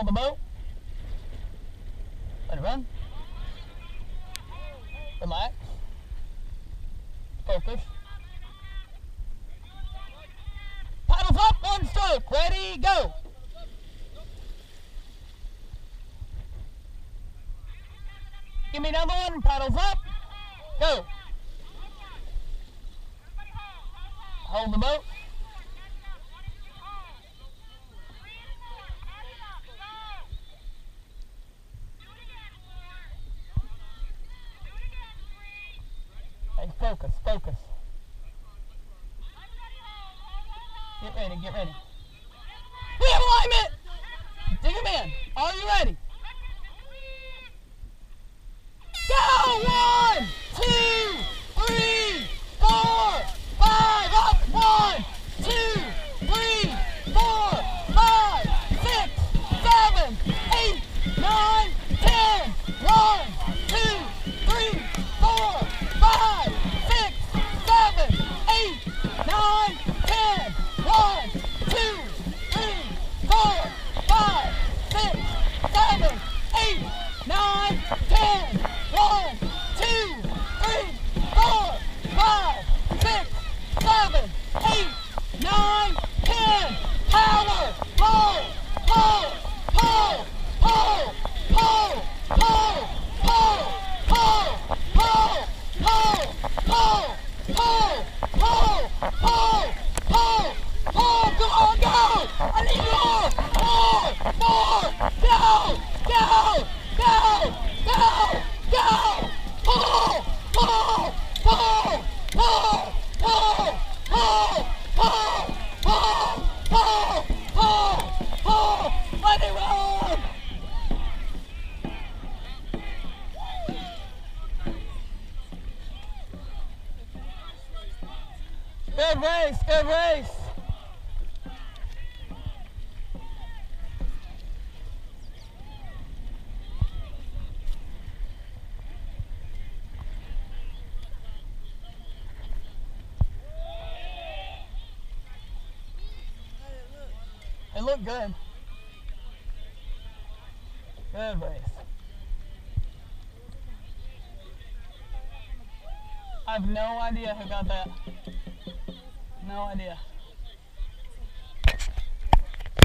Hold the boat. Let it run. Relax. Focus. Paddles up, one stroke. Ready, go. Give me another one. Paddles up. Go. Hold the boat. Hey, focus, focus. Get ready, get ready. We have alignment! Dig him in. Are you ready? Go! 1, 2, 3, 4, 5. Up! 1, 2, 3, 4, 5, 6, 7, 8, 9, 10. 1, 2, 3, 4, 5, 6, 7, 8, 9, 10. 1, 2, 3, 4, 5, 6, 7, 8, 9, 10. 1, 2, 3, 4, 5, 6, 7, 8, 9, 10. Power! Pull! Pull! Pull! Pull! Pull! Pull! Pull! Pull! Pull! Pull! Pull! Pull! Pull! Pull! Pull! Come on, go! I need more! More! More! Go! Go! Go! Go! Go! Pull! Pull! Pull! Pull! Pull! Pull! Pull! Pull! Pull! Pull! Pull! Let it run! Good race, good race. It looked good. Good race. I have no idea who got that. No idea.